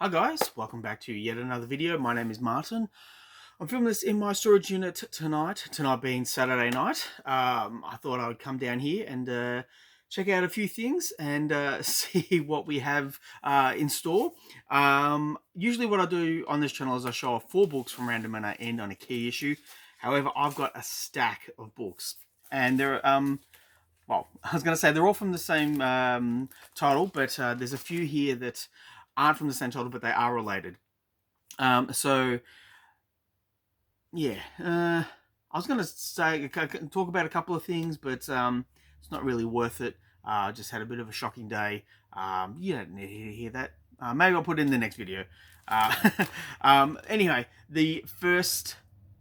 Hi guys, welcome back to yet another video. My name is Martin. I'm filming this in my storage unit tonight being Saturday night. I thought I would come down here and check out a few things and see what we have in store. Usually what I do on this channel is I show off 4 books from random and I end on a key issue. However, I've got a stack of books and well, I was going to say they're all from the same title, but there's a few here that aren't from the same title, but they are related. So, yeah, I was going to say talk about a couple of things, but it's not really worth it. I just had a bit of a shocking day. You don't need to hear that. Maybe I'll put it in the next video. Anyway, the first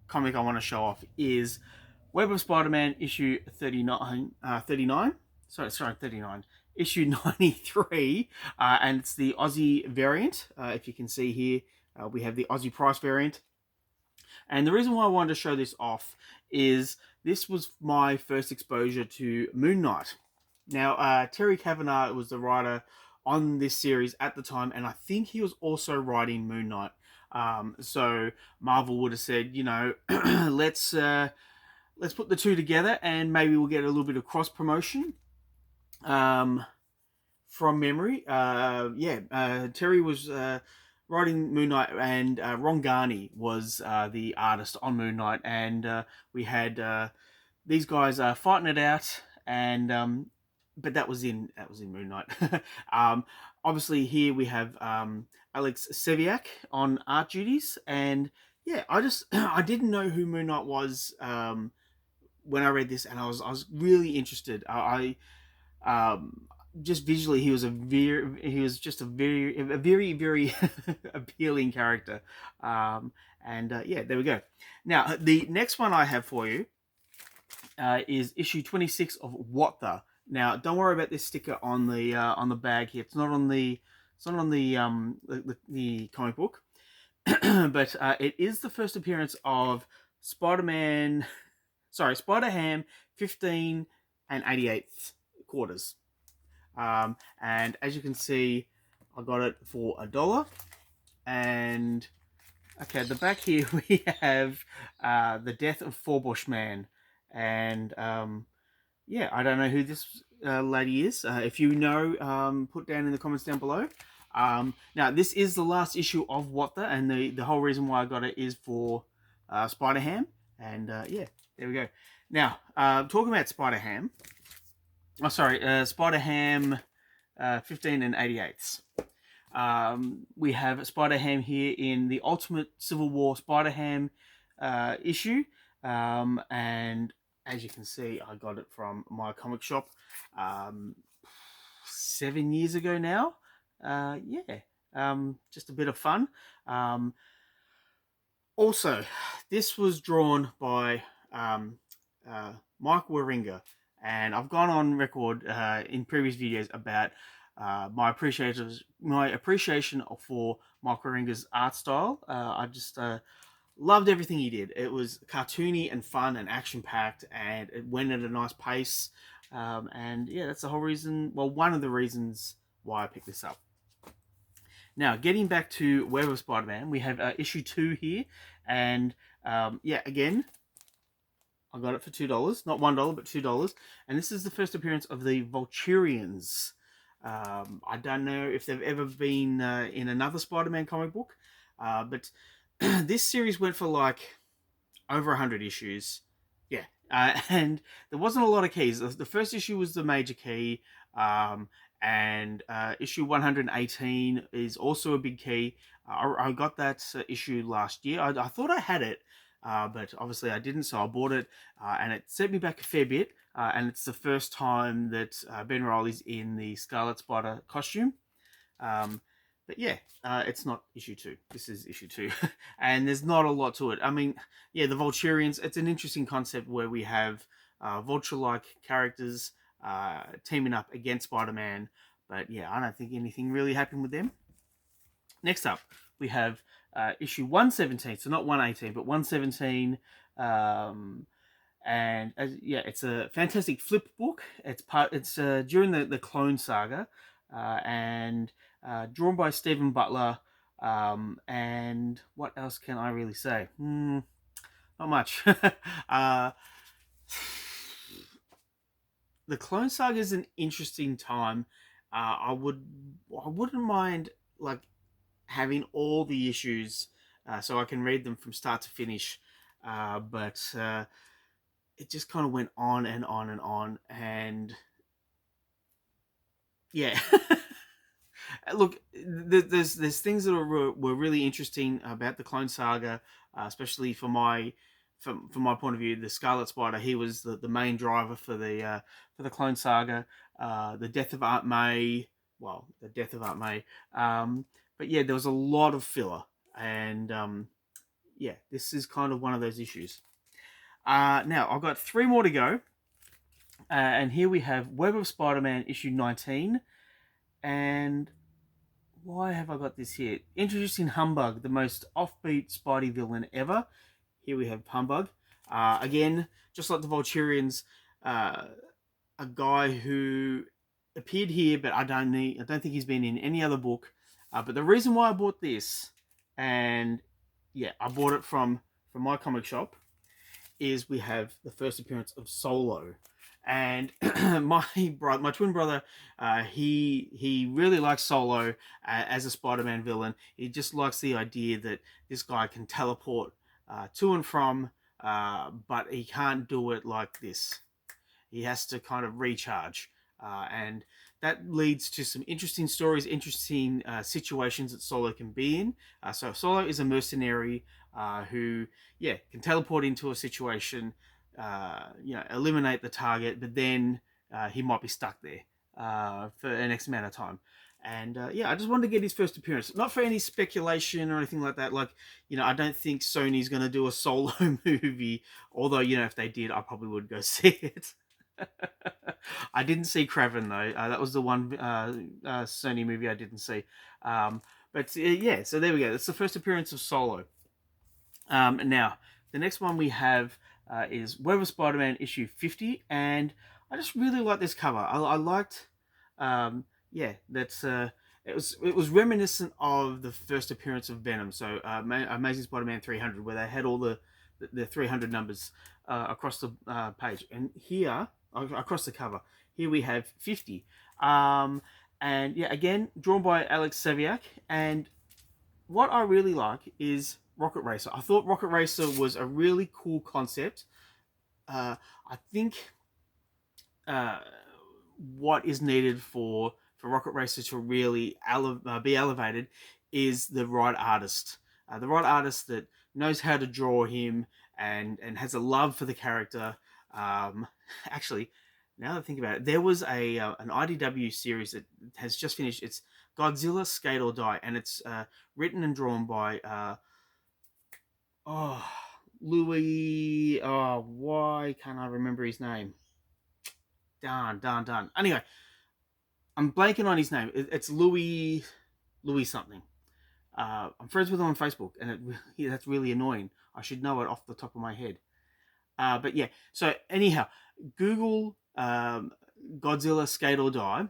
comic I want to show off is Web of Spider-Man issue 39. 39. Issue 93, and it's the Aussie variant. If you can see here, we have the Aussie price variant. And the reason why I wanted to show this off is this was my first exposure to Moon Knight. Now, Terry Kavanagh was the writer on this series at the time, and I think he was also writing Moon Knight. So Marvel would have said, you know, let's put the two together and maybe we'll get a little bit of cross promotion. From memory, Terry was writing Moon Knight, and Ron Garney was the artist on Moon Knight, and we had these guys fighting it out, and but that was in Moon Knight. Obviously, here we have Alex Seviak on art duties, and yeah, I didn't know who Moon Knight was when I read this, and I was really interested. Just visually, he was just a very appealing character. Yeah, there we go. Now, the next one I have for you is issue 26 of What the. Now, don't worry about this sticker on the bag here. It's not on the the comic book, but it is the first appearance of Spider-Man. Sorry, Spider-Ham 15 and 88 quarters. And as you can see, I got it for $1. And okay, at the back here we have the death of Forbush Man, and yeah, I don't know who this lady is. If you know, put down in the comments down below. Now, this is the last issue of What the, and the whole reason why I got it is for Spider-Ham, and yeah, there we go. Now, talking about Spider-Ham. Oh, sorry, Spider-Ham 15 and 88ths. We have Spider-Ham here in the Ultimate Civil War Spider-Ham issue. And as you can see, I got it from my comic shop 7 years ago now. Just a bit of fun. Also, this was drawn by Mike Wieringa. And I've gone on record in previous videos about my appreciation for Mike Wieringa's art style. I just loved everything he did. It was cartoony and fun and action-packed, and it went at a nice pace. And yeah, that's the whole reason, well, one of the reasons why I picked this up. Now, getting back to Web of Spider-Man, we have issue 2 here. And yeah, again, I got it for $2, not $1, but $2. And this is the first appearance of the Vulturians. I don't know if they've ever been in another Spider-Man comic book, but this series went for like over 100 issues. Yeah, and there wasn't a lot of keys. The first issue was the major key, and issue 118 is also a big key. I got that issue last year. I thought I had it, but obviously I didn't, so I bought it, and it set me back a fair bit, and it's the first time that Ben Reilly's in the Scarlet Spider costume. But yeah, it's not issue 2. This is issue 2, and there's not a lot to it. I mean, yeah, the Vulturians, it's an interesting concept where we have Vulture-like characters teaming up against Spider-Man, but yeah, I don't think anything really happened with them. Next up, we have issue 117, so not 118, but 117, and yeah, it's a fantastic flip book. It's during the Clone Saga, and drawn by Stephen Butler, And what else can I really say? Not much. uh, the Clone Saga is an interesting time. I wouldn't mind like having all the issues, so I can read them from start to finish. But it just kind of went on and on and on, and yeah. Look, there's things that were really interesting about the Clone Saga, especially from my point of view. The Scarlet Spider, he was the main driver for the Clone Saga. The death of Aunt May, well, the death of Aunt May. But yeah, there was a lot of filler, and yeah, this is kind of one of those issues. Now I've got three more to go, and here we have Web of Spider-Man issue 19, and why have I got this here? Introducing Humbug, the most offbeat Spidey villain ever. Here we have Humbug. Again, just like the Vulturians, a guy who appeared here, but I don't think he's been in any other book. But the reason why I bought this, and yeah, I bought it from my comic shop, is we have the first appearance of Solo. And my twin brother, he really likes Solo as a Spider-Man villain. He just likes the idea that this guy can teleport to and from, but he can't do it like this. He has to kind of recharge, and that leads to some interesting stories, interesting situations that Solo can be in. So Solo is a mercenary who, yeah, can teleport into a situation, eliminate the target, but then he might be stuck there for an X amount of time. And yeah, I just wanted to get his first appearance. Not for any speculation or anything like that. Like, I don't think Sony's going to do a Solo movie. Although, if they did, I probably would go see it. I didn't see Kraven though. That was the one Sony movie I didn't see. But yeah, so there we go. It's the first appearance of Solo. Now, the next one we have is Web of Spider-Man issue 50, and I just really like this cover. I liked, yeah, that's it was reminiscent of the first appearance of Venom. So Amazing Spider-Man 300, where they had all the 300 numbers across the page, and here across the cover, here we have 50. And yeah, again, drawn by Alex Saviak. And what I really like is Rocket Racer. I thought Rocket Racer was a really cool concept. I think what is needed for Rocket Racer to really be elevated is the right artist. The right artist that knows how to draw him and has a love for the character. Actually, now that I think about it, there was an IDW series that has just finished. It's Godzilla Skate or Die, and it's written and drawn by Louis. Oh, why can't I remember his name? Darn. Anyway, I'm blanking on his name. It's Louis something. I'm friends with him on Facebook, and that's really annoying. I should know it off the top of my head. But yeah, so anyhow, Google Godzilla Skate or Die.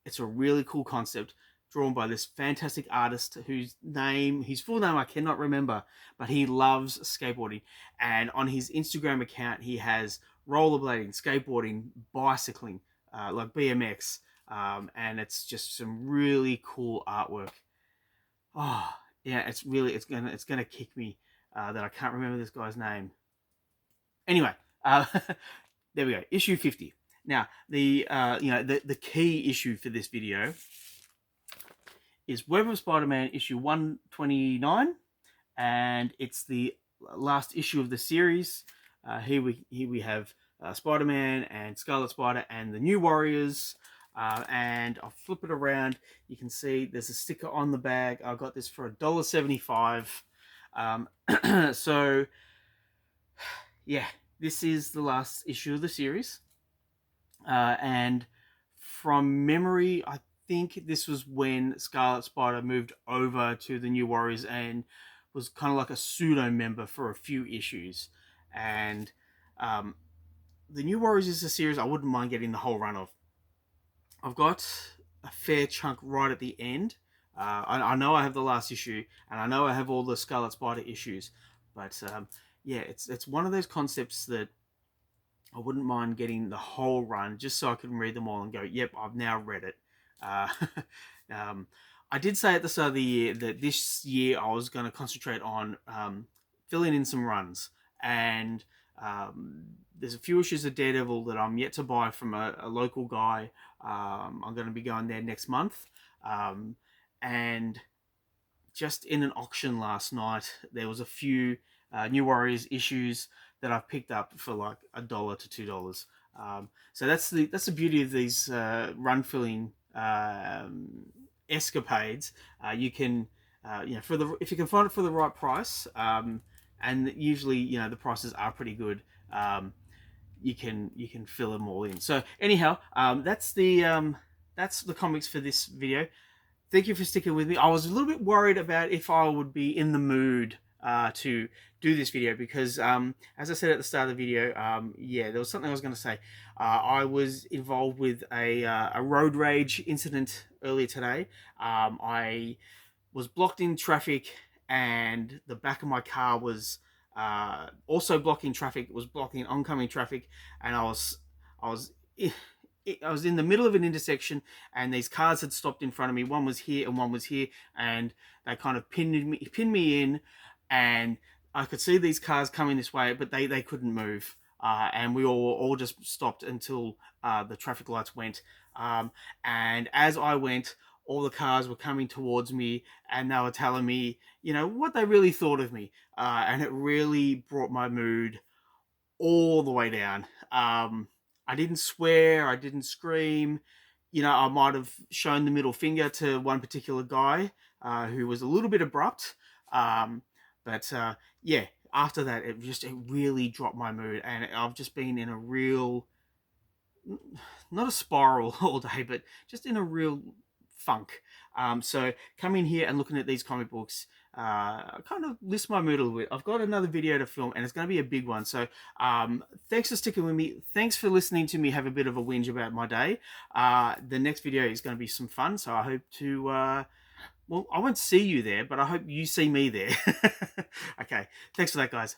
It's a really cool concept drawn by this fantastic artist his full name I cannot remember, but he loves skateboarding. And on his Instagram account, he has rollerblading, skateboarding, bicycling, like BMX. And it's just some really cool artwork. Oh, yeah, it's gonna kick me that I can't remember this guy's name. Anyway, there we go. Issue 50. Now, the key issue for this video is Web of Spider-Man issue 129, and it's the last issue of the series. Here we have Spider-Man and Scarlet Spider and the New Warriors. And I'll flip it around. You can see there's a sticker on the bag. I got this for $1.75. So yeah, this is the last issue of the series. And from memory, I think this was when Scarlet Spider moved over to the New Warriors and was kind of like a pseudo member for a few issues. And the New Warriors is a series I wouldn't mind getting the whole run of. I've got a fair chunk right at the end, I know I have the last issue, and I know I have all the Scarlet Spider issues, but yeah, it's one of those concepts that I wouldn't mind getting the whole run just so I can read them all and go, yep, I've now read it. Uh, um, I did say at the start of the year that this year I was going to concentrate on filling in some runs, and there's a few issues of Daredevil that I'm yet to buy from a local guy. I'm going to be going there next month, and just in an auction last night, there was a few New Warriors issues that I've picked up for like $1 to $2. So that's the beauty of these run filling escapades. You can for the if you can find it for the right price, and usually the prices are pretty good. You can fill them all in. So anyhow, that's the comics for this video. Thank you for sticking with me. I was a little bit worried about if I would be in the mood to do this video because, as I said at the start of the video, yeah, there was something I was going to say. I was involved with a road rage incident earlier today. I was blocked in traffic, and the back of my car was also blocking traffic. It was blocking oncoming traffic, and I was in the middle of an intersection, and these cars had stopped in front of me. One was here and one was here, and they kind of pinned me in, and I could see these cars coming this way, but they couldn't move. And we all just stopped until the traffic lights went. And as I went, all the cars were coming towards me, and they were telling me, what they really thought of me. And it really brought my mood all the way down. I didn't swear, I didn't scream. I might have shown the middle finger to one particular guy who was a little bit abrupt. But yeah, after that, it really dropped my mood, and I've just been in a real, not a spiral all day, but just in a real funk. So coming here and looking at these comic books kind of lifts my mood a little bit. I've got another video to film, and it's going to be a big one. So thanks for sticking with me. Thanks for listening to me have a bit of a whinge about my day. The next video is going to be some fun, so I hope to well, I won't see you there, but I hope you see me there. Okay, thanks for that, guys.